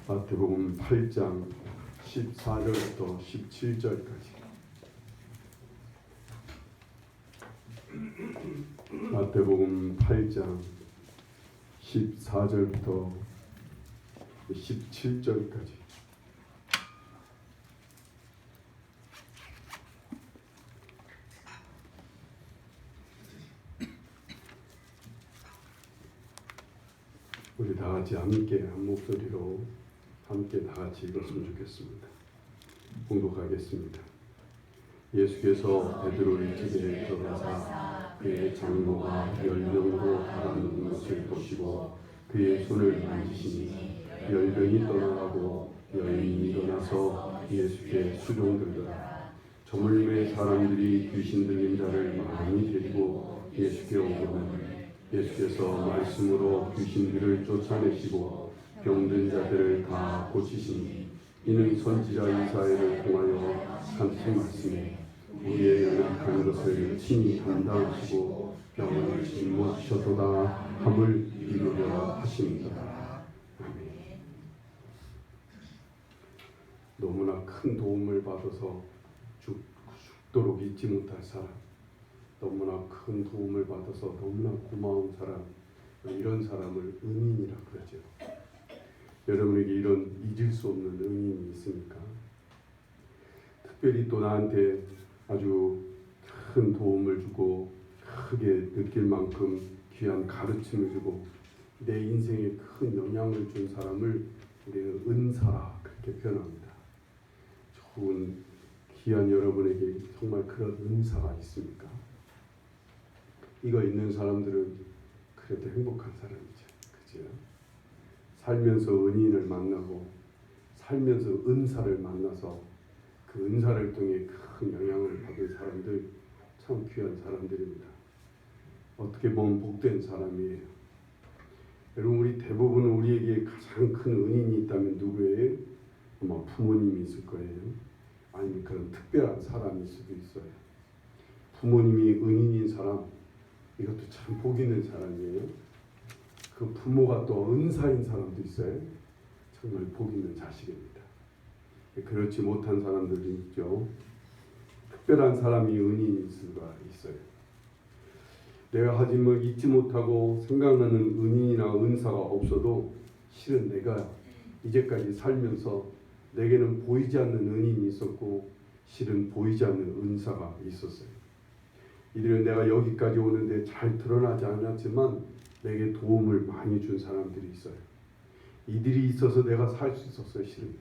마태복음 8장 14절부터 17절까지. 마태복음 8장 14절부터 17절까지. 우리 다 같이 함께 한 목소리로 함께 다 같이 읽었으면 좋겠습니다. 봉독하겠습니다. 예수께서 베드로의 집에 들어가사 그의 장로가 10명으로 달아놓은 것을 보시고 그의 손을 만지시니 10명이 떠나가고 10명이 떠나서 예수께 수종들더라. 저물림의 사람들이 귀신 들린 자를 많이 데리고 예수께 오거늘 예수께서 말씀으로 귀신들을 쫓아내시고 병든 자들을 다 고치시니 이는 선지자 이사야를 통하여 한때 말씀에 우리의 연약한 것을 친히 감당하시고 병을 짊어지셔도다 함을 이루려 하십니다. 아멘. 너무나 큰 도움을 받아서 죽도록 잊지 못할 사람, 너무나 큰 도움을 받아서 너무나 고마운 사람, 이런 사람을 은인이라 그러죠. 여러분에게 이런 잊을 수 없는 은인이 있습니까? 특별히 또 나한테 아주 큰 도움을 주고 크게 느낄 만큼 귀한 가르침을 주고 내 인생에 큰 영향을 준 사람을 우리는 은사라 그렇게 표현합니다. 좋은 귀한 여러분에게 정말 그런 은사가 있습니까? 이거 있는 사람들은 그래도 행복한 사람이죠. 그죠? 살면서 은인을 만나고 살면서 은사를 만나서 그 은사를 통해 큰 영향을 받은 사람들 참 귀한 사람들입니다. 어떻게 보면 복된 사람이에요. 여러분 우리 대부분 우리에게 가장 큰 은인이 있다면 누구예요? 아마 부모님이 있을 거예요. 아니면 그런 특별한 사람일 수도 있어요. 부모님이 은인인 사람 이것도 참 복 있는 사람이에요. 그 부모가 또 은사인 사람도 있어요. 정말 복 있는 자식입니다. 그렇지 못한 사람들도 있죠. 특별한 사람이 은인일 수가 있어요. 내가 하지만 잊지 못하고 생각나는 은인이나 은사가 없어도 실은 내가 이제까지 살면서 내게는 보이지 않는 은인이 있었고 실은 보이지 않는 은사가 있었어요. 이들은 내가 여기까지 오는데 잘 드러나지 않았지만 내게 도움을 많이 준 사람들이 있어요. 이들이 있어서 내가 살 수 있었어요. 실은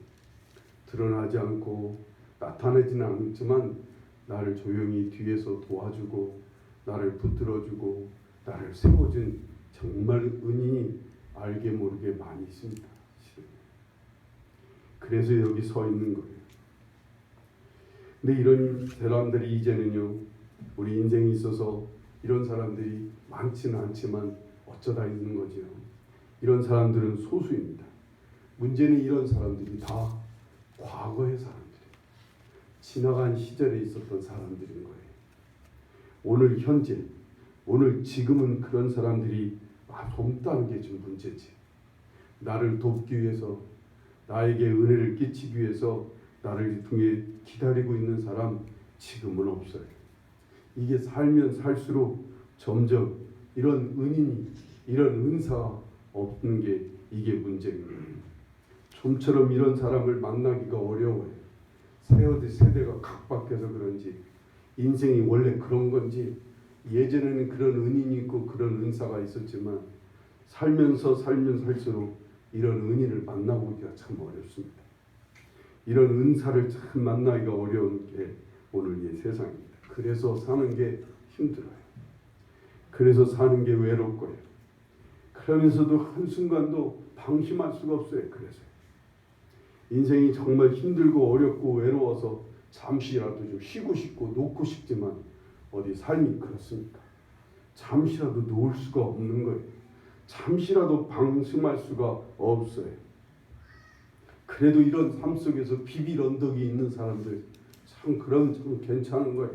드러나지 않고 나타내지는 않지만 나를 조용히 뒤에서 도와주고 나를 붙들어주고 나를 세워준 정말 은인이 알게 모르게 많이 있습니다. 실은. 그래서 여기 서 있는 거예요. 근데 이런 사람들이 이제는요 우리 인생에 있어서 이런 사람들이 많지는 않지만 어쩌다 있는 거죠. 이런 사람들은 소수입니다. 문제는 이런 사람들이 다 과거의 사람들이에요. 지나간 시절에 있었던 사람들인 거예요. 오늘 현재, 오늘 지금은 그런 사람들이 없다는 게 좀 문제지. 나를 돕기 위해서, 나에게 은혜를 끼치기 위해서 나를 통해 기다리고 있는 사람 지금은 없어요. 이게 살면 살수록 점점 이런 은인이 이런 은사가 없는 게 이게 문제입니다. 좀처럼 이런 사람을 만나기가 어려워요. 세대가 각박해서 그런지 인생이 원래 그런 건지 예전에는 그런 은인이 있고 그런 은사가 있었지만 살면서 살면 살수록 이런 은인을 만나보기가 참 어렵습니다. 이런 은사를 참 만나기가 어려운 게 오늘 이 세상입니다. 그래서 사는 게 힘들어요. 그래서 사는 게 외롭고요. 그러면서도 한순간도 방심할 수가 없어요. 그래서 인생이 정말 힘들고 어렵고 외로워서 잠시라도 좀 쉬고 싶고 놓고 싶지만 어디 삶이 그렇습니까? 잠시라도 놓을 수가 없는 거예요. 잠시라도 방심할 수가 없어요. 그래도 이런 삶 속에서 비빌 언덕이 있는 사람들 참 그럼 참 괜찮은 거예요.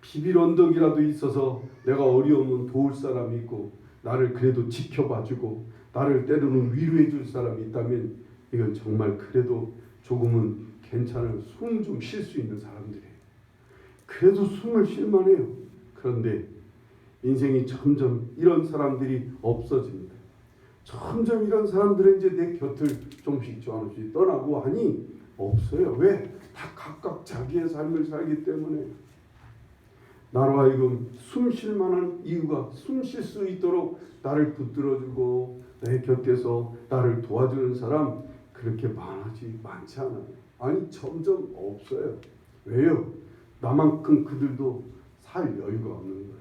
비빌 언덕이라도 있어서 내가 어려우면 도울 사람이 있고 나를 그래도 지켜봐주고 나를 때로는 위로해 줄 사람이 있다면 이건 정말 그래도 조금은 괜찮은 숨 좀 쉴 수 있는 사람들이에요. 그래도 숨을 쉴 만해요. 그런데 인생이 점점 이런 사람들이 없어집니다. 점점 이런 사람들은 이제 내 곁을 조금씩 떠나고 하니 없어요. 왜? 다 각각 자기의 삶을 살기 때문에. 나로 하여금 숨 쉴 만한 이유가, 숨 쉴 수 있도록 나를 붙들어주고 내 곁에서 나를 도와주는 사람 그렇게 많지 않아요. 아니 점점 없어요. 왜요? 나만큼 그들도 살 여유가 없는 거예요.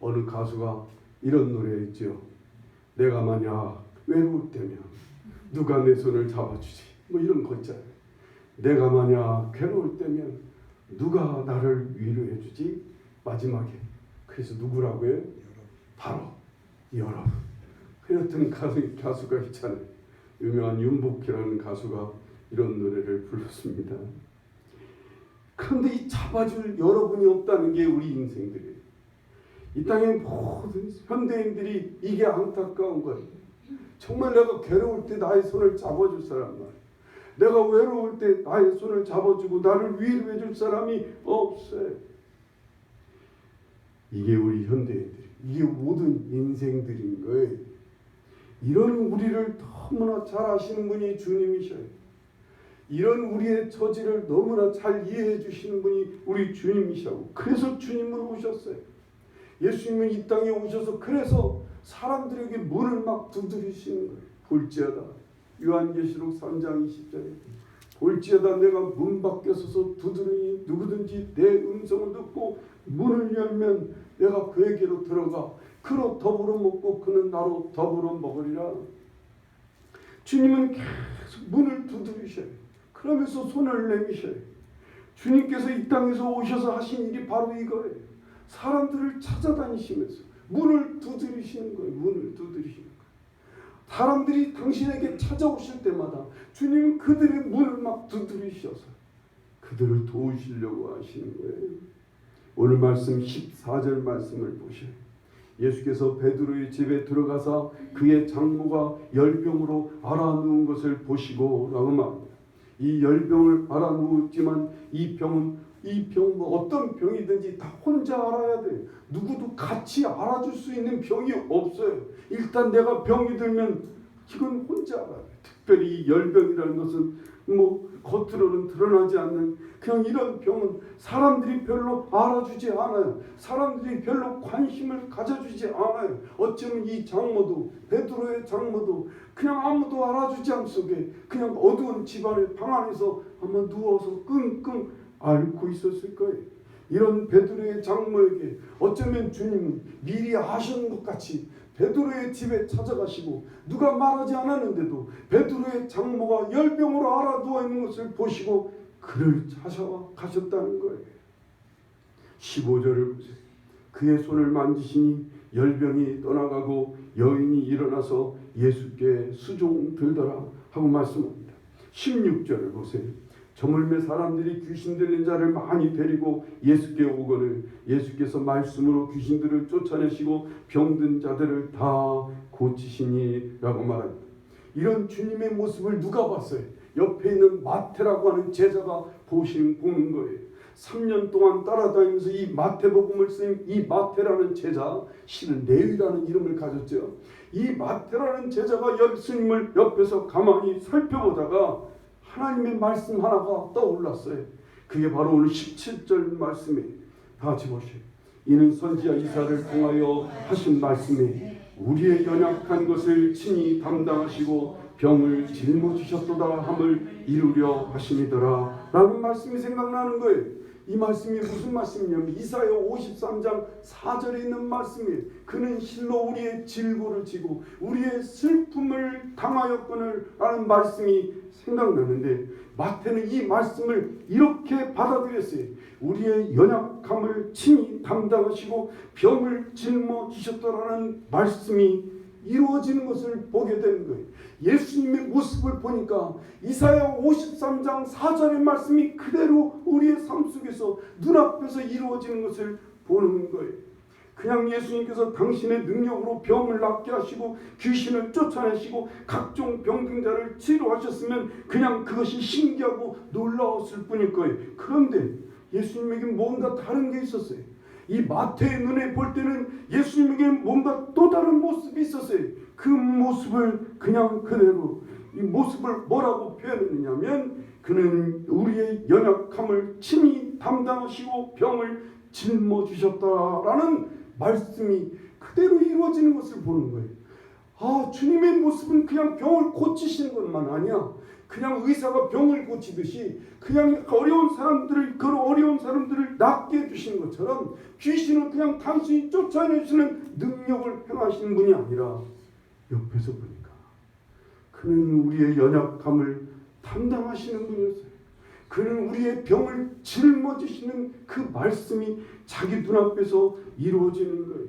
어느 가수가 이런 노래 있죠. 내가 만약 외로울 때면 누가 내 손을 잡아주지, 뭐 이런 거 있잖아요. 내가 만약 괴로울 때면 누가 나를 위로해주지. 마지막에 그래서 누구라고 해요? 바로 여러분. 그랬던 가수가 있잖아요. 유명한 윤복희라는 가수가 이런 노래를 불렀습니다. 그런데 이 잡아줄 여러분이 없다는 게 우리 인생들이에요. 이 땅의 모든 현대인들이 이게 안타까운 거예요. 정말 내가 괴로울 때 나의 손을 잡아줄 사람 말이에요. 내가 외로울 때 나의 손을 잡아주고 나를 위로해 줄 사람이 없어요. 이게 우리 현대인들, 이게 모든 인생들인 거예요. 이런 우리를 너무나 잘 아시는 분이 주님이셔요. 이런 우리의 처지를 너무나 잘 이해해 주시는 분이 우리 주님이시고, 그래서 주님은 오셨어요. 예수님은 이 땅에 오셔서 그래서 사람들에게 문을 막 두드리시는 거예요. 볼지어다, 요한계시록 3장 20절에 볼지어다 내가 문 밖에 서서 두드리니 누구든지 내 음성을 듣고 문을 열면 내가 그에게로 들어가 그로 더불어 먹고 그는 나로 더불어 먹으리라. 주님은 계속 문을 두드리셔요. 그러면서 손을 내미셔요. 주님께서 이 땅에서 오셔서 하신 일이 바로 이거예요. 사람들을 찾아다니시면서 문을 두드리시는 거예요. 문을 두드리시는 거예요. 사람들이 당신에게 찾아오실 때마다 주님은 그들의 문을 막 두드리셔서 그들을 도우시려고 하시는 거예요. 오늘 말씀 14절 말씀을 보셔요. 예수께서 베드로의 집에 들어가서 그의 장모가 열병으로 앓아누운 것을 보시고 라고 말합니다. 이 열병을 앓아누웠지만 이 병은 어떤 병이든지 다 혼자 알아야 돼요. 누구도 같이 알아줄 수 있는 병이 없어요. 일단 내가 병이 들면 이건 혼자 알아야 돼요. 특별히 이 열병이라는 것은 겉으로는 드러나지 않는 그냥 이런 병은 사람들이 별로 알아주지 않아요. 사람들이 별로 관심을 가져주지 않아요. 어쩌면 이 장모도, 베드로의 장모도 그냥 아무도 알아주지 않은 속에 그냥 어두운 집안의 방 안에서 아마 누워서 끙끙 앓고 있었을 거예요. 이런 베드로의 장모에게 어쩌면 주님은 미리 아시는 것 같이 베드로의 집에 찾아가시고 누가 말하지 않았는데도 베드로의 장모가 열병으로 앓아 누워 있는 것을 보시고 그를 찾아가셨다는 거예요. 15절을 보세요. 그의 손을 만지시니 열병이 떠나가고 여인이 일어나서 예수께 수종 들더라 하고 말씀합니다. 16절을 보세요. 저물매 사람들이 귀신 들린 자를 많이 데리고 예수께 오거늘 예수께서 말씀으로 귀신들을 쫓아내시고 병든 자들을 다 고치시니 라고 말합니다. 이런 주님의 모습을 누가 봤어요? 옆에 있는 마태라고 하는 제자가 보는 거예요. 3년 동안 따라다니면서 이 마태복음을 쓴 이 마태라는 제자, 실은 레위라는 이름을 가졌죠. 이 마태라는 제자가 예수님을 옆에서 가만히 살펴보다가 하나님의 말씀 하나가 떠올랐어요. 그게 바로 오늘 17절 말씀이에요. 다 같이 보세요. 이는 선지자 이사야를 통하여 하신 말씀에 우리의 연약한 것을 친히 담당하시고 병을 짊어지셨도다 함을 이루려 하심이더라 라는 말씀이 생각나는 거예요. 이 말씀이 무슨 말씀이냐면 이사야 53장 4절에 있는 말씀이에요. 그는 실로 우리의 질고를 지고 우리의 슬픔을 당하였거늘 라는 말씀이 생각나는데 마태는 이 말씀을 이렇게 받아들였어요. 우리의 연약함을 친히 담당하시고 병을 짊어지셨더라는 말씀이 이루어지는 것을 보게 되는 거예요. 예수님의 모습을 보니까 이사야 53장 4절의 말씀이 그대로 우리의 삶 속에서 눈앞에서 이루어지는 것을 보는 거예요. 그냥 예수님께서 당신의 능력으로 병을 낫게 하시고 귀신을 쫓아내시고 각종 병든자를 치료하셨으면 그냥 그것이 신기하고 놀라웠을 뿐일 거예요. 그런데 예수님에게 뭔가 다른 게 있었어요. 이 마태의 눈에 볼 때는 예수님에게 뭔가 또 다른 모습이 있었어요. 그 모습을 그냥 그대로, 이 모습을 뭐라고 표현했느냐면 그는 우리의 연약함을 친히 담당하시고 병을 짊어지셨다라는 말씀이 그대로 이루어지는 것을 보는 거예요. 아, 주님의 모습은 그냥 병을 고치시는 것만 아니야. 그냥 의사가 병을 고치듯이 그냥 어려운 사람들을 낫게 해주시는 것처럼 귀신은 그냥 당신이 쫓아내시는 능력을 행하시는 분이 아니라 옆에서 보니까 그는 우리의 연약함을 담당하시는 분이었어요. 그는 우리의 병을 짊어지시는 그 말씀이 자기 눈앞에서 이루어지는 거예요.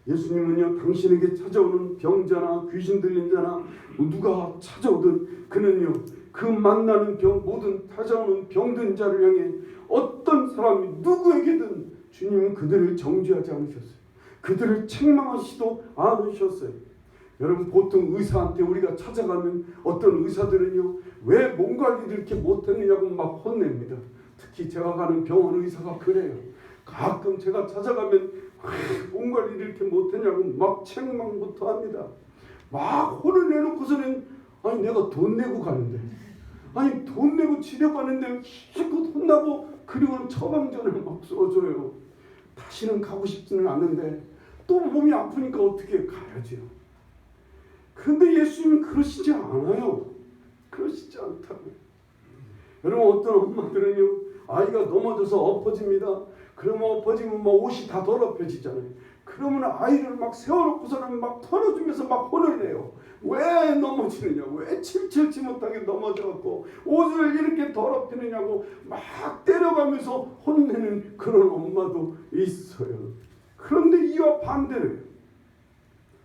예수님은요, 당신에게 찾아오는 병자나 귀신 들린 자나 누가 찾아오든 그는요, 그 만나는 모든 찾아오는 병든 자를 향해 어떤 사람이 누구에게든 주님은 그들을 정죄하지 않으셨어요. 그들을 책망하시지도 않으셨어요. 여러분, 보통 의사한테 우리가 찾아가면 어떤 의사들은요, 왜 몸 관리를 이렇게 못했느냐고 막 혼냅니다. 특히 제가 가는 병원 의사가 그래요. 가끔 제가 찾아가면 몸 관리를 이렇게 못했냐고 막 책망부터 합니다. 막 혼을 내놓고서는 아니 내가 돈 내고 가는데, 아니 돈 내고 치료받는데 실컷 혼나고 그리고는 처방전을 막 써줘요. 다시는 가고 싶지는 않는데 또 몸이 아프니까 어떻게 가야지요. 그런데 예수님은 그러시지 않아요. 그러시지 않다고요. 여러분, 어떤 엄마들은요, 아이가 넘어져서 엎어집니다. 그러면 엎어지면 막 옷이 다 더럽혀지잖아요. 그러면 아이를 막 세워놓고서는 막 털어주면서 막 혼을 내요. 왜 넘어지느냐고, 왜 칠칠치 못하게 넘어져갖고 옷을 이렇게 더럽히느냐고 막 때려가면서 혼내는 그런 엄마도 있어요. 그런데 이와 반대로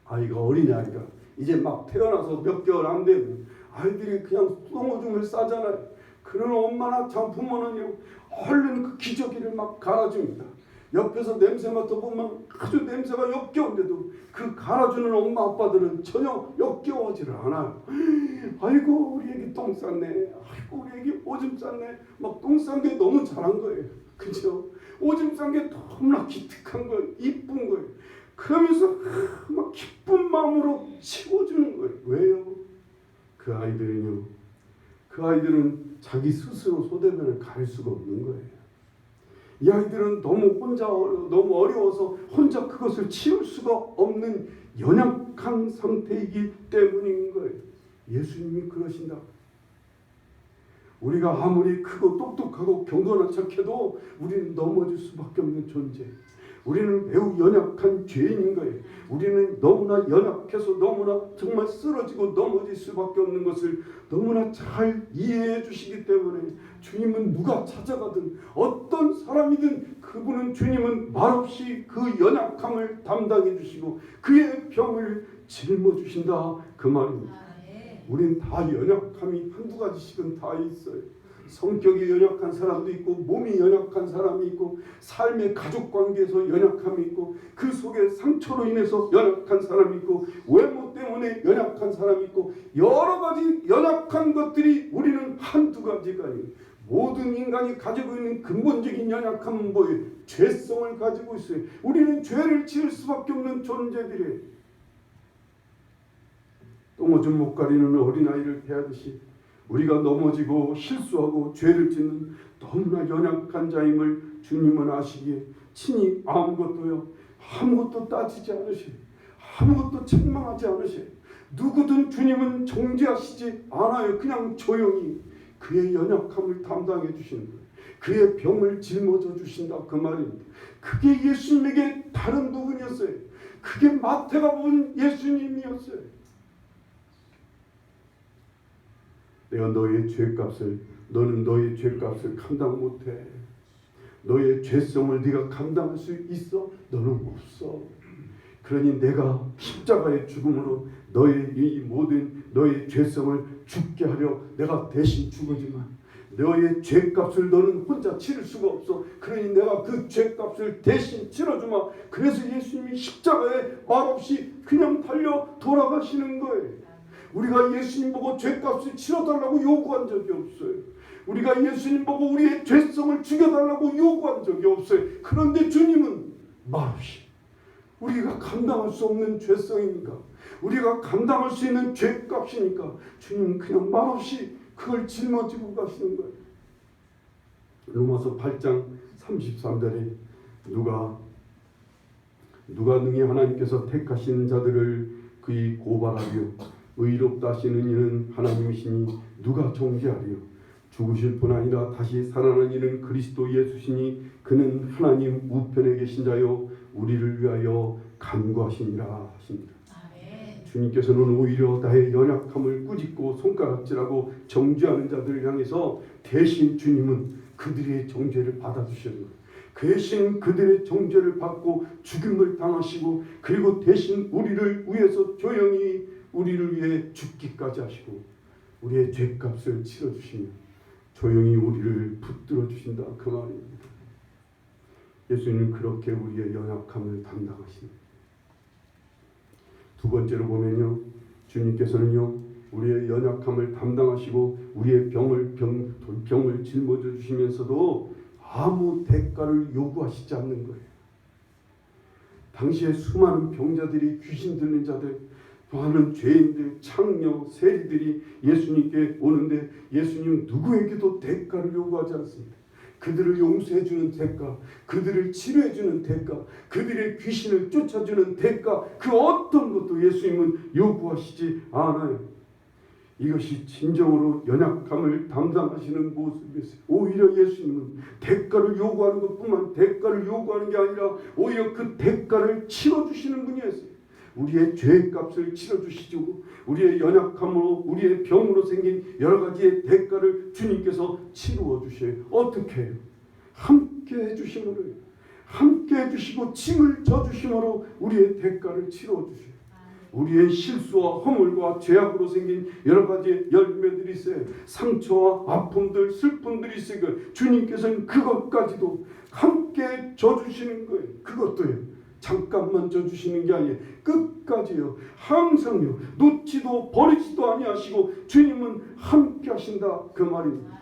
아이가, 어린아이가 이제 막 태어나서 몇 개월 안 되면 아이들이 그냥 똥오줌을 싸잖아요. 그런 엄마나 참 부모는요, 얼른 그 기저귀를 막 갈아줍니다. 옆에서 냄새 맡아보면 아주 냄새가 역겨운데도 그 갈아주는 엄마 아빠들은 전혀 역겨워지를 않아요. 아이고 우리 애기 똥 쌌네, 아이고 우리 애기 오줌 쌌네. 막 똥 싼 게 너무 잘한 거예요. 그죠? 오줌 싼 게 너무나 기특한 거예요. 이쁜 거예요. 그러면서 막 기쁜 마음으로 치워주는 거예요. 왜요? 그 아이들은 자기 스스로 소대변을 가릴 수가 없는 거예요. 이 아이들은 너무 어려워서 혼자 그것을 치울 수가 없는 연약한 상태이기 때문인 거예요. 예수님이 그러신다. 우리가 아무리 크고 똑똑하고 경건한 척해도 우리는 넘어질 수밖에 없는 존재. 우리는 매우 연약한 죄인인 거예요. 우리는 너무나 연약해서 너무나 정말 쓰러지고 넘어질 수밖에 없는 것을 너무나 잘 이해해 주시기 때문에 주님은 누가 찾아가든 어떤 사람이든 그분은, 주님은 말없이 그 연약함을 담당해 주시고 그의 병을 짊어주신다, 그 말입니다. 우린 다 연약함이 한두 가지씩은 다 있어요. 성격이 연약한 사람도 있고, 몸이 연약한 사람이 있고, 삶의 가족관계에서 연약함이 있고, 그 속에 상처로 인해서 연약한 사람이 있고, 외모 때문에 연약한 사람이 있고, 여러 가지 연약한 것들이 우리는 한두 가지가 아니에요. 모든 인간이 가지고 있는 근본적인 연약함은 뭐예요? 죄성을 가지고 있어요. 우리는 죄를 지을 수밖에 없는 존재들이에요. 똥오줌 못 가리는 어린아이를 대하듯이 우리가 넘어지고 실수하고 죄를 짓는 너무나 연약한 자임을 주님은 아시기에 친히 아무것도 따지지 않으셔요. 아무것도 책망하지 않으셔요. 누구든 주님은 정죄하시지 않아요. 그냥 조용히 그의 연약함을 담당해 주시는 거예요. 그의 병을 짊어져 주신다, 그 말입니다. 그게 예수님에게 다른 부분이었어요. 그게 마태가 본 예수님이었어요. 너는 너의 죄값을 감당 못해. 너의 죄성을 네가 감당할 수 있어? 너는 없어. 그러니 내가 십자가의 죽음으로 너의 이 모든 너의 죄성을 죽게 하려 내가 대신 죽었지만 너의 죄값을 너는 혼자 치를 수가 없어. 그러니 내가 그 죄값을 대신 치러주마. 그래서 예수님이 십자가에 말없이 그냥 달려 돌아가시는 거예요. 우리가 예수님 보고 죄값을 치러달라고 요구한 적이 없어요. 우리가 예수님 보고 우리의 죄성을 죽여달라고 요구한 적이 없어요. 그런데 주님은 말없이 우리가 감당할 수 없는 죄성이니까, 우리가 감당할 수 있는 죄값이니까 주님은 그냥 말없이 그걸 짊어지고 가시는 거예요. 로마서 8장 33절에 누가 능히 하나님께서 택하신 자들을 그의 고발하며 의롭다 하시는 이는 하나님이시니 누가 정죄하리요. 죽으실 뿐 아니라 다시 살아나는 이는 그리스도 예수시니 그는 하나님 우편에 계신 자요 우리를 위하여 간구하시니라 하십니다. 주님께서는 오히려 나의 연약함을 꾸짖고 손가락질하고 정죄하는 자들을 향해서 대신 주님은 그들의 정죄를 받아주시는 거예요. 대신 그들의 정죄를 받고 죽임을 당하시고 그리고 대신 우리를 위해서 조용히 우리를 위해 죽기까지 하시고 우리의 죄값을 치러주시며 조용히 우리를 붙들어 주신다 그 말입니다. 예수님은 그렇게 우리의 연약함을 담당하십니다. 두 번째로 보면요, 주님께서는요 우리의 연약함을 담당하시고 우리의 병을 짊어져 주시면서도 아무 대가를 요구하시지 않는 거예요. 당시에 수많은 병자들이, 귀신 들린 자들, 많은 죄인들, 창녀, 세리들이 예수님께 오는데 예수님은 누구에게도 대가를 요구하지 않습니다. 그들을 용서해주는 대가, 그들을 치료해주는 대가, 그들의 귀신을 쫓아주는 대가, 그 어떤 것도 예수님은 요구하시지 않아요. 이것이 진정으로 연약함을 담당하시는 모습이었어요. 오히려 예수님은 대가를 요구하는 것뿐만 대가를 요구하는 게 아니라 오히려 그 대가를 치러주시는 분이었어요. 우리의 죄값을 치러주시고 우리의 연약함으로 우리의 병으로 생긴 여러 가지의 대가를 주님께서 치루어 주셔요. 어떻게 해요? 함께 해주심으로요. 함께 해주시고 짐을 져주심으로 우리의 대가를 치루어 주셔요. 우리의 실수와 허물과 죄악으로 생긴 여러 가지 열매들이 있어요. 상처와 아픔들, 슬픔들이 있어요. 주님께서는 그것까지도 함께 져주시는 거예요. 그것도요. 잠깐만 져주시는 게 아니에요. 끝까지요. 항상요. 놓지도 버리지도 아니하시고 주님은 함께 하신다 그 말입니다.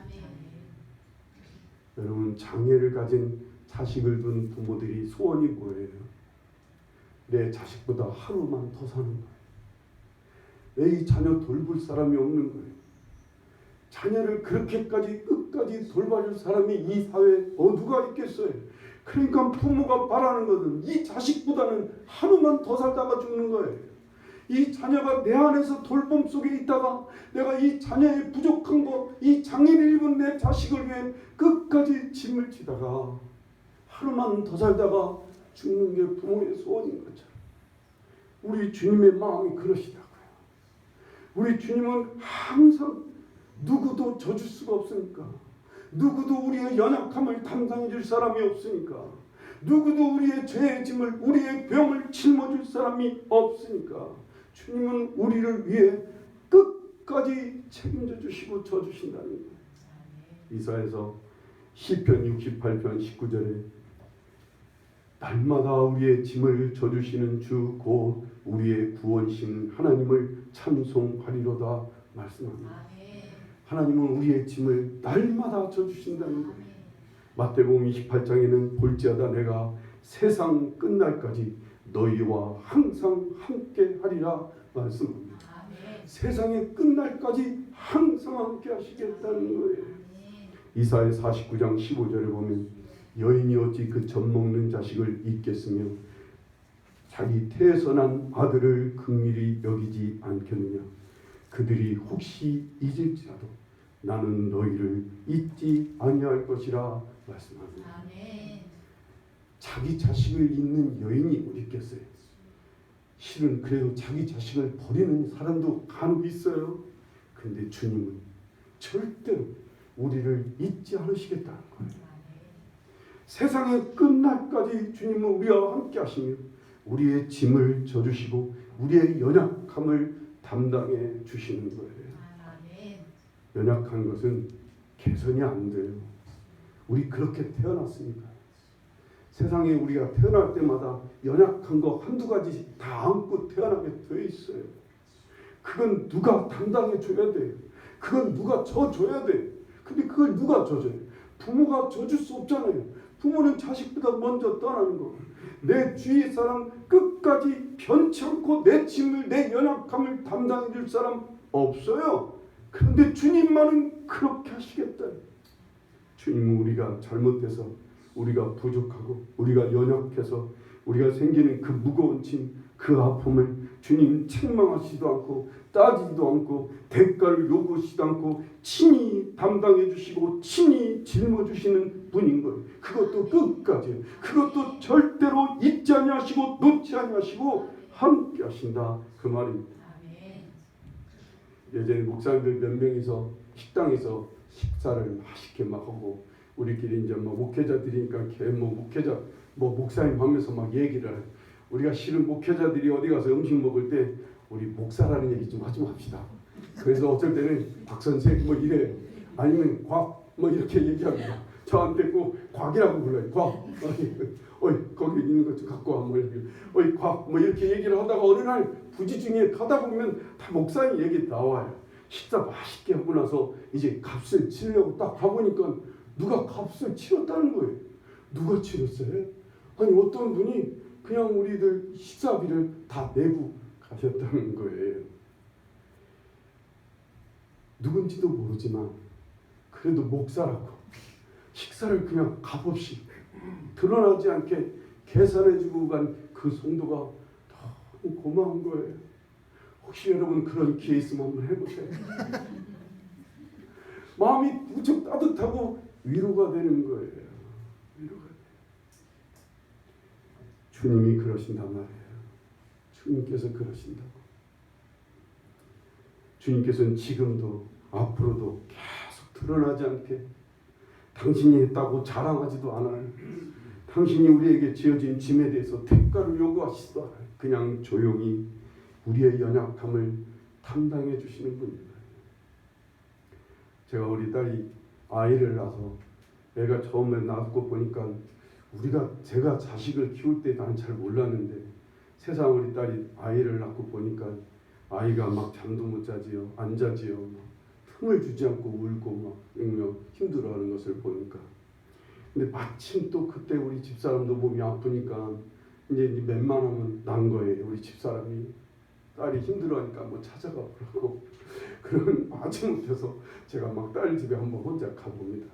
여러분, 장애를 가진 자식을 둔 부모들이 소원이 뭐예요? 내 자식보다 하루만 더 사는 거예요. 내 이 자녀 돌볼 사람이 없는 거예요. 자녀를 그렇게까지 끝까지 돌봐줄 사람이 이 사회에 누가 있겠어요? 그러니까 부모가 바라는 것은 이 자식보다는 하루만 더 살다가 죽는 거예요. 이 자녀가 내 안에서 돌봄 속에 있다가 내가 이 자녀의 부족한 것, 이 장애를 입은 내 자식을 위해 끝까지 짐을 지다가 하루만 더 살다가 죽는 게 부모의 소원인 것처럼 우리 주님의 마음이 그러시다고요. 우리 주님은 항상 누구도 져줄 수가 없으니까, 누구도 우리의 연약함을 담당해 줄 사람이 없으니까, 누구도 우리의 죄의 짐을, 우리의 병을 짊어질 사람이 없으니까 주님은 우리를 위해 끝까지 책임져 주시고 져주신다는 거예요. 이사야서 시편 68편 19절에 날마다 우리의 짐을 져주시는 주 곧 우리의 구원이신 하나님을 찬송하리로다 말씀합니다. 하나님은 우리의 짐을 날마다 져주신다는 거예요. 마태복음 28장에는 볼지어다 내가 세상 끝날까지 너희와 항상 함께 하리라 말씀합니다. 세상의 끝날까지 항상 함께 하시겠다는 거예요. 이사야 49장 15절에 보면 여인이 어찌 그 젖 먹는 자식을 잊겠으며 자기 태에서 난 아들을 긍휼히 여기지 않겠느냐. 그들이 혹시 잊을지라도 나는 너희를 잊지 아니할 것이라 말씀합니다. 아멘. 자기 자식을 잊는 여인이 어디 있겠어요? 실은 그래도 자기 자식을 버리는 사람도 간혹 있어요. 그런데 주님은 절대로 우리를 잊지 않으시겠다는 거예요. 세상의 끝날까지 주님은 우리와 함께 하시며 우리의 짐을 져주시고 우리의 연약함을 담당해 주시는 거예요. 연약한 것은 개선이 안 돼요. 우리 그렇게 태어났으니까. 세상에 우리가 태어날 때마다 연약한 거 한두 가지씩 다 안고 태어나게 돼 있어요. 그건 누가 담당해 줘야 돼. 그건 누가 져줘야 돼. 근데 그걸 누가 져줘요? 부모가 져줄 수 없잖아요. 부모는 자식보다 먼저 떠나는 거. 내 주위 사람 끝까지 변치 않고 내 짐을, 내 연약함을 담당해 줄 사람 없어요. 그런데 주님만은 그렇게 하시겠다. 주님은 우리가 잘못해서, 우리가 부족하고, 우리가 연약해서, 우리가 생기는 그 무거운 짐, 그 아픔을 주님은 책망하시지도 않고 따지지도 않고 대가를 요구하지도 않고 친히 담당해 주시고 친히 짊어주시는 분인 거예요. 그것도 끝까지, 그것도 절대로 잊지 아니하시고 놓지 아니하시고 함께 하신다, 그 말입니다. 예전에 목사님들 몇 명이서 식당에서 식사를 맛있게 막 하고, 우리끼리 이제 뭐 목회자들이니까 뭐 목회자 뭐 목사님 하면서 막 얘기를 해요. 우리가 실은 목회자들이 어디 가서 음식 먹을 때 우리 목사라는 얘기 좀 하지 맙시다. 그래서 어쩔 때는 박 선생 뭐 이래, 아니면 곽 뭐 이렇게 얘기합니다. 저한테 꼭 곽이라고 불러요. 곽. 어이 거기 있는 것 좀 갖고 와. 뭐 이렇게 어이 곽 뭐 이렇게 얘기를 하다가 어느 날 부지 중에 가다 보면 다 목사님 얘기 나와요. 식사 맛있게 하고 나서 이제 값을 치려고 딱 가보니까 누가 값을 치렀다는 거예요. 누가 치렀어요? 아니 어떤 분이 그냥 우리들 식사비를 다 내고 가셨다는 거예요. 누군지도 모르지만 그래도 목사라고 식사를 그냥 값없이 드러나지 않게 계산해주고 간 그 성도가 너무 고마운 거예요. 혹시 여러분 그런 기회 있으면 한번 해보세요. 마음이 무척 따뜻하고 위로가 되는 거예요. 위로가 돼요. 주님이 그러신단 말이에요. 주님께서 그러신다고. 주님께서는 지금도 앞으로도 계속 드러나지 않게 당신이 했다고 자랑하지도 않아요. 당신이 우리에게 지어진 짐에 대해서 대가를 요구하시지도 않아요. 그냥 조용히 우리의 연약함을 담당해 주시는 분입니다. 제가 우리 딸이 아이를 낳아서 애가 처음에 낳고 보니까 제가 자식을 키울 때 난 잘 몰랐는데 세상 우리 딸이 아이를 낳고 보니까 아이가 막 잠도 못 자지요, 안 자지요, 막 틈을 주지 않고 울고 막 앵며 힘들어하는 것을 보니까, 근데 마침 또 그때 우리 집사람도 몸이 아프니까 이제 웬만하면 난 거예요. 우리 집사람이 딸이 힘들어하니까 뭐 찾아가 보라고. 그러면 마지못해서 제가 막 딸 집에 한번 혼자 가봅니다.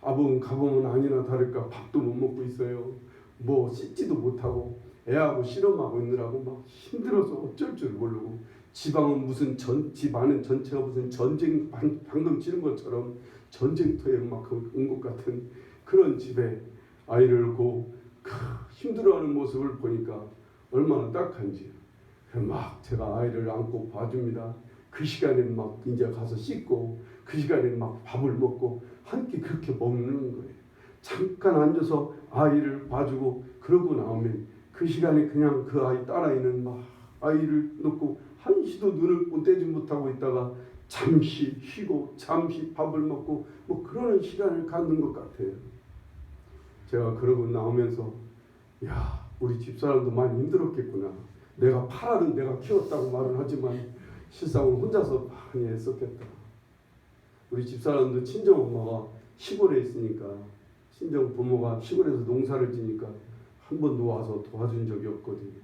가보면 아니나 다를까 밥도 못 먹고 있어요. 뭐 씻지도 못하고 애하고 실험하고 있느라고 막 힘들어서 어쩔 줄 모르고, 집안은 무슨 집안은 전체가 무슨 전쟁 방금 치른 것처럼 전쟁터에 막 온 것 같은 그런 집에 아이를 놓고 힘들어하는 모습을 보니까 얼마나 딱한지 막 제가 아이를 안고 봐줍니다. 그 시간에 막 이제 가서 씻고 그 시간에 막 밥을 먹고 한 끼 그렇게 먹는 거예요. 잠깐 앉아서 아이를 봐주고 그러고 나오면 그 시간에 그냥 그 아이 딸아이는 막 아이를 놓고 한시도 눈을 떼지 못하고 있다가 잠시 쉬고 잠시 밥을 먹고 뭐 그러는 시간을 갖는 것 같아요. 제가 그러고 나오면서 야, 우리 집사람도 많이 힘들었겠구나. 내가 8알은 내가 키웠다고 말은 하지만 실상은 혼자서 많이 애썼겠다. 우리 집사람도 친정엄마가 시골에 있으니까, 친정 부모가 시골에서 농사를 지니까 한 번도 와서 도와준 적이 없거든요.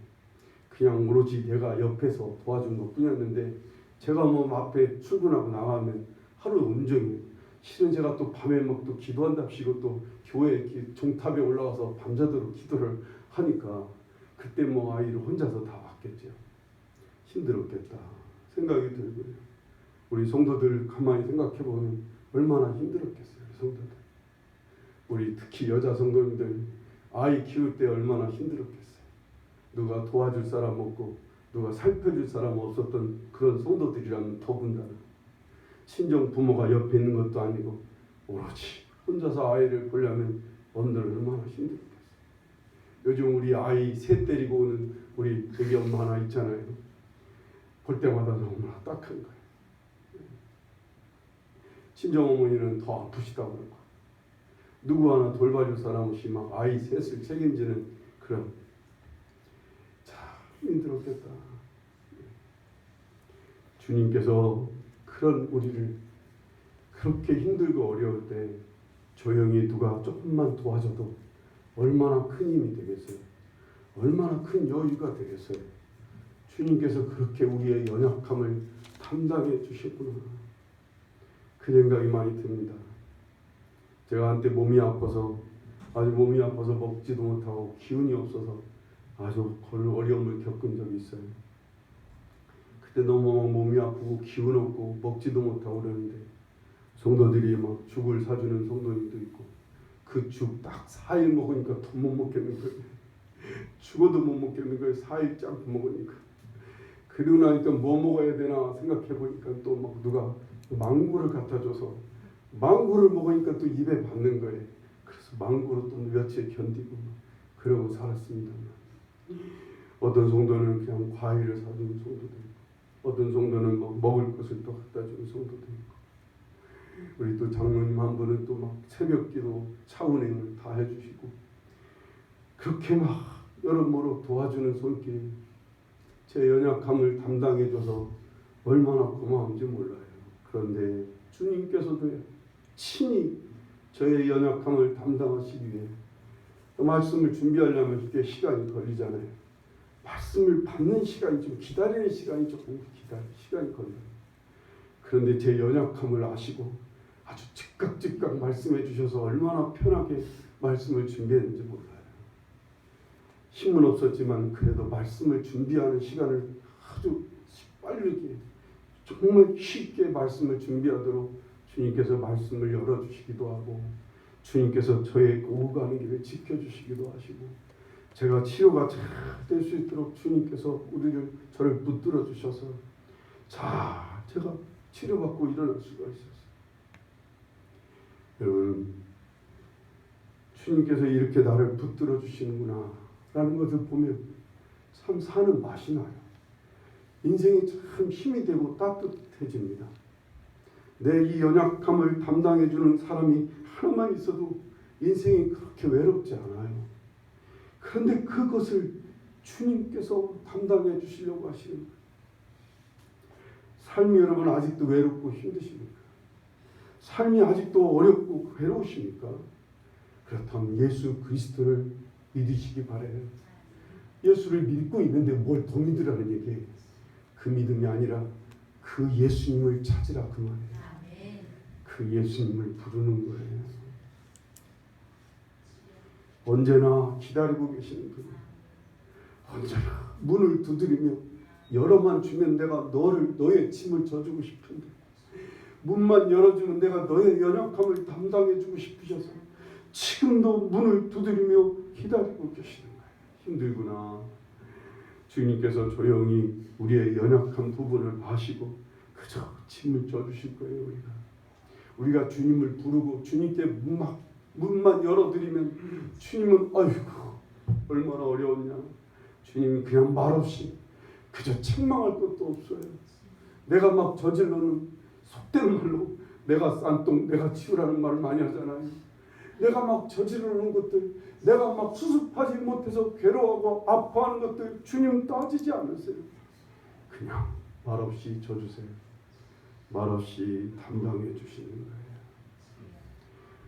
그냥 오로지 내가 옆에서 도와준 것 뿐이었는데, 제가 뭐 앞에 출근하고 나가면 하루 온종일, 실은 제가 또 밤에 막 또 기도한답시고 또 교회 종탑에 올라가서 밤새도록 기도를 하니까 그때 뭐 아이를 혼자서 다 봤겠죠. 힘들었겠다 생각이 들고요. 우리 성도들 가만히 생각해보면 얼마나 힘들었겠어요. 성도들, 우리 특히 여자 성도님들 아이 키울 때 얼마나 힘들었겠어요. 누가 도와줄 사람 없고 누가 살펴줄 사람 없었던 그런 성도들이라면 더군다나, 친정 부모가 옆에 있는 것도 아니고 오로지 혼자서 아이를 보려면 엄들 얼마나 힘들었겠어요. 요즘 우리 아이 셋 데리고 오는 우리 애기 엄마 하나 있잖아요. 볼 때마다 너무나 딱한 거예요. 친정어머니는 더 아프시다고 그러고 누구 하나 돌봐줄 사람 없이 막 아이 셋을 책임지는 그런 참 힘들었겠다. 주님께서 그런 우리를 그렇게 힘들고 어려울 때 조용히 누가 조금만 도와줘도 얼마나 큰 힘이 되겠어요. 얼마나 큰 여유가 되겠어요. 주님께서 그렇게 우리의 연약함을 담당해 주셨구나. 그 생각이 많이 듭니다. 제가 한때 아주 몸이 아파서 먹지도 못하고 기운이 없어서 아주 어려움을 겪은 적이 있어요. 그때 너무 몸이 아프고 기운 없고 먹지도 못하고 그러는데 성도들이 막 죽을 사주는 성도님도 있고 그 죽 딱 4일 먹으니까 더 못 먹겠는 거예요. 죽어도 못 먹겠는 거예요. 4일째 먹으니까. 그러고 나니까 뭐 먹어야 되나 생각해 보니까 또 막 누가 망고를 갖다 줘서 망고를 먹으니까 또 입에 받는 거예요. 그래서 망고로 또 며칠 견디고 그러고 살았습니다. 어떤 성도는 그냥 과일을 사주는 성도도 있고 어떤 성도는 막 먹을 것을 또 갖다 주는 성도도 있고 우리 또 장로님 한 분은 또 막 새벽기도 차운행을 다 해주시고 그렇게 막 여러모로 도와주는 손길 제 연약함을 담당해줘서 얼마나 고마운지 몰라요. 그런데 주님께서도 친히 저의 연약함을 담당하시기 위해 말씀을 준비하려면 이렇게 시간이 걸리잖아요. 말씀을 받는 시간이 좀 기다리는 시간이 조금 시간이 걸려요. 그런데 제 연약함을 아시고 아주 즉각 말씀해 주셔서 얼마나 편하게 말씀을 준비했는지 몰라요. 힘은 없었지만 그래도 말씀을 준비하는 시간을 아주 빠르게 정말 쉽게 말씀을 준비하도록 주님께서 말씀을 열어주시기도 하고 주님께서 저의 오고 가는 길을 지켜주시기도 하시고 제가 치료가 잘 될 수 있도록 주님께서 저를 붙들어 주셔서 자 제가 치료받고 일어날 수가 있었어요. 여러분 주님께서 이렇게 나를 붙들어 주시는구나 라는 것을 보면 참 사는 맛이 나요. 인생이 참 힘이 되고 따뜻해집니다. 내 이 연약함을 담당해주는 사람이 하나만 있어도 인생이 그렇게 외롭지 않아요. 그런데 그것을 주님께서 담당해 주시려고 하시는 거예요. 삶이 여러분 아직도 외롭고 힘드십니까? 삶이 아직도 어렵고 괴로우십니까? 그렇다면 예수 그리스도를 믿으시기 바라요. 예수를 믿고 있는데 뭘 더 믿으라는 얘기예요. 그 믿음이 아니라 그 예수님을 찾으라 그 말이에요. 그 예수님을 부르는 거예요. 언제나 기다리고 계시는 분이에요. 언제나 문을 두드리며 열어만 주면 내가 너의 짐을 져주고 싶은데 문만 열어주면 내가 너의 연약함을 담당해주고 싶으셔서 지금도 문을 두드리며 기다리고 계시는 거예요. 힘들구나. 주님께서 조용히 우리의 연약한 부분을 아시고 그저 짐을 져주실 거예요. 우리가 주님을 부르고 주님께 문만 열어드리면 주님은 아이고 얼마나 어려웠냐. 주님이 그냥 말없이 그저 책망할 것도 없어요. 내가 막 저질러는 속된 말로 내가 싼똥 내가 치우라는 말을 많이 하잖아요. 내가 막 저지르는 것들 내가 막 수습하지 못해서 괴로워하고 아파하는 것들 주님 따지지 않으세요. 그냥 말없이 져주세요. 말없이 담당해 주시는 거예요.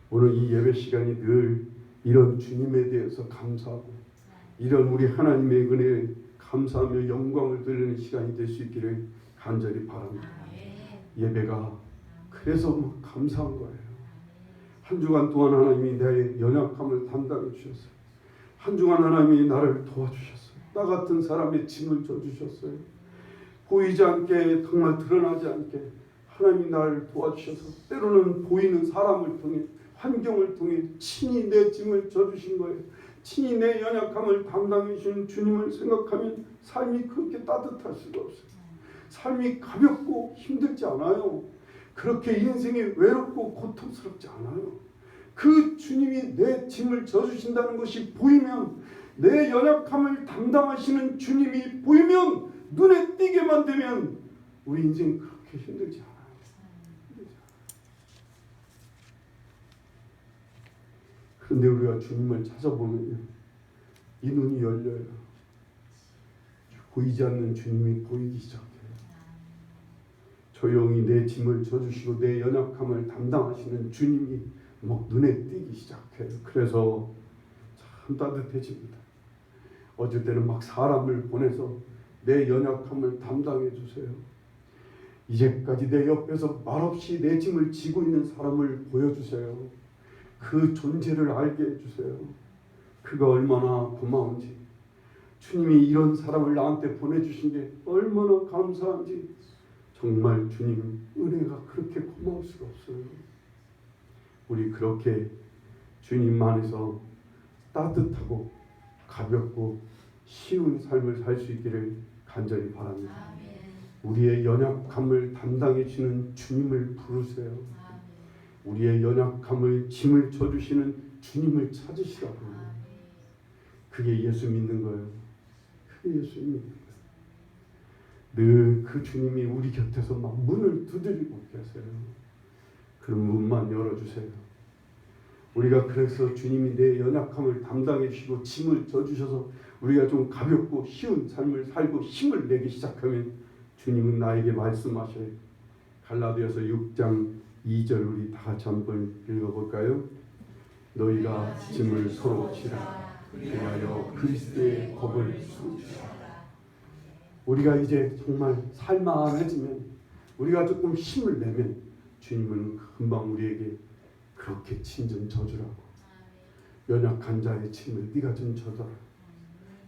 오늘 이 예배 시간이 늘 이런 주님에 대해서 감사하고 이런 우리 하나님의 은혜에 감사하며 영광을 드리는 시간이 될 수 있기를 간절히 바랍니다. 예배가 그래서 감사한 거예요. 한 주간 동안 하나님이 나의 연약함을 담당해 주셨어요. 한 주간 하나님이 나를 도와주셨어요. 나 같은 사람의 짐을 져주셨어요. 보이지 않게 정말 드러나지 않게 하나님이 나를 도와주셔서 때로는 보이는 사람을 통해 환경을 통해 친히 내 짐을 져주신 거예요. 친히 내 연약함을 담당해 주신 주님을 생각하면 삶이 그렇게 따뜻할 수가 없어요. 삶이 가볍고 힘들지 않아요. 그렇게 인생이 외롭고 고통스럽지 않아요. 그 주님이 내 짐을 져주신다는 것이 보이면 내 연약함을 담당하시는 주님이 보이면 눈에 띄게만 되면 우리 인생 그렇게 힘들지 않아요. 그런데 우리가 주님을 찾아보면요, 이 눈이 열려요. 보이지 않는 주님이 보이기 시작해요. 조용히 내 짐을 져주시고 내 연약함을 담당하시는 주님이 막 눈에 띄기 시작해요. 그래서 참 따뜻해집니다. 어쩔 때는 막 사람을 보내서 내 연약함을 담당해 주세요. 이제까지 내 옆에서 말없이 내 짐을 지고 있는 사람을 보여주세요. 그 존재를 알게 해주세요. 그가 얼마나 고마운지, 주님이 이런 사람을 나한테 보내주신 게 얼마나 감사한지, 정말 주님 은혜가 그렇게 고마울 수가 없어요. 우리 그렇게 주님 안에서 따뜻하고 가볍고 쉬운 삶을 살 수 있기를 간절히 바랍니다. 우리의 연약함을 담당해 주시는 주님을 부르세요. 우리의 연약함을 짐을 져주시는 주님을 찾으시라고요. 그게 예수 믿는 거예요. 그게 예수 믿는 거예요. 늘 그 주님이 우리 곁에서 막 문을 두드리고 계세요. 그 문만 열어주세요. 우리가 그래서 주님이 내 연약함을 담당해 주시고 짐을 져주셔서 우리가 좀 가볍고 쉬운 삶을 살고 힘을 내기 시작하면 주님은 나에게 말씀하셔요. 갈라디아서 6장 2절 우리 다 같이 한번 읽어볼까요? 너희가 짐을 서로 지라 그리하여 그리스도의 법을 이루리라. 우리가 이제 정말 살만해지면, 우리가 조금 힘을 내면 주님은 금방 우리에게 그렇게 짐 좀 져주라고, 연약한 자의 짐을 네가 좀 져줘라.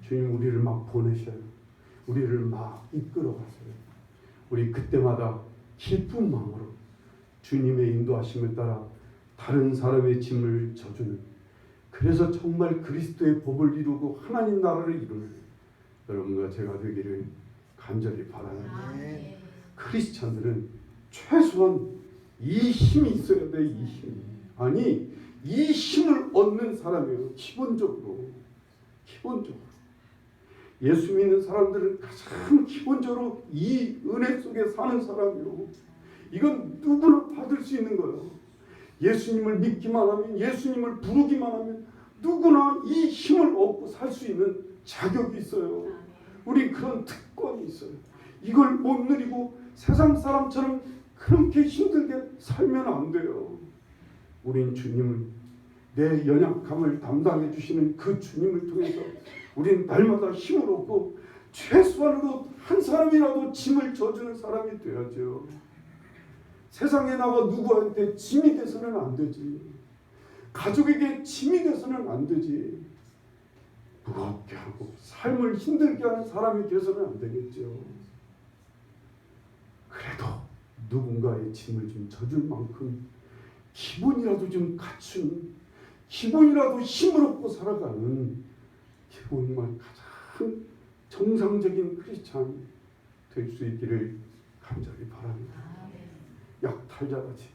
주님 우리를 막 보내셔요. 우리를 막 이끌어가세요. 우리 그때마다 기쁜 마음으로 주님의 인도하심을 따라 다른 사람의 짐을 져주는, 그래서 정말 그리스도의 법을 이루고 하나님 나라를 이루는 여러분과 제가 되기를 간절히 바랍니다. 크리스찬들은 최소한 이 힘이 있어야 돼. 이 힘이. 아니, 이 힘을 얻는 사람이에요. 기본적으로 예수 믿는 사람들은 가장 기본적으로 이 은혜 속에 사는 사람이요. 이건 누구나 받을 수 있는 거예요. 예수님을 믿기만 하면, 예수님을 부르기만 하면 누구나 이 힘을 얻고 살 수 있는 자격이 있어요. 우리 그런 특권이 있어요. 이걸 못 누리고 세상 사람처럼 그렇게 힘들게 살면 안 돼요. 우린 주님을, 내 연약함을 담당해 주시는 그 주님을 통해서 우린 날마다 힘을 얻고 최소한으로 한 사람이라도 짐을 져주는 사람이 되어야죠. 세상에 나가 누구한테 짐이 돼서는 안 되지. 가족에게 짐이 돼서는 안 되지. 무겁게 하고 삶을 힘들게 하는 사람이 돼서는 안 되겠죠. 그래도 누군가의 짐을 좀 져줄 만큼 기본이라도 좀 갖춘, 기본이라도 힘을 얻고 살아가는 정말 가장 정상적인 크리스찬이 될 수 있기를 간절히 바랍니다. 약탈자같이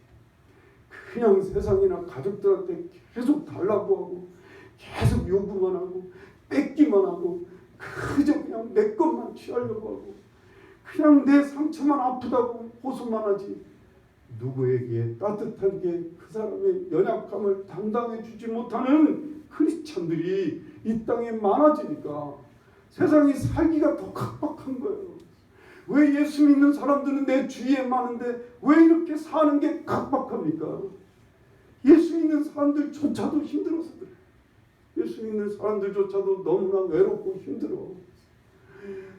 그냥 세상이나 가족들한테 계속 달라고 하고 계속 요구만 하고 뺏기만 하고 그저 그냥 내 것만 취하려고 하고 그냥 내 상처만 아프다고 호소만 하지, 누구에게 따뜻하게 그 사람의 연약함을 담당해 주지 못하는 크리스찬들이 이 땅에 많아지니까 세상이 살기가 더 각박한 거예요. 왜 예수 믿는 사람들은 내 주위에 많은데 왜 이렇게 사는 게 각박합니까? 예수 믿는 사람들조차도 힘들어서 그래. 예수 믿는 사람들조차도 너무나 외롭고 힘들어.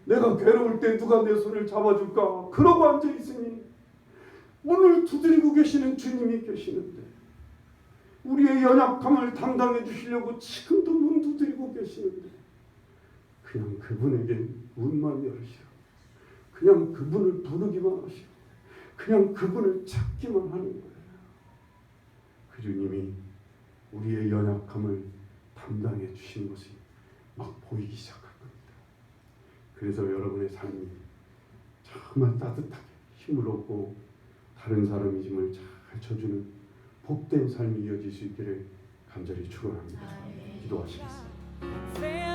내가 괴로울 때 누가 내 손을 잡아줄까? 그러고 앉아있으니 문을 두드리고 계시는 주님이 계시는데, 우리의 연약함을 담당해 주시려고 지금도 문 두드리고 계시는데 그냥 그분에게 문만 열으시라. 그냥 그분을 부르기만 하시고 그냥 그분을 찾기만 하는 거예요. 그 주님이 우리의 연약함을 담당해 주신 것이 막 보이기 시작할 겁니다. 그래서 여러분의 삶이 정말 따뜻하게 힘을 얻고 다른 사람의 짐을 잘 져주는 복된 삶이 이어질 수 있기를 간절히 축원합니다. 기도하시겠습니다.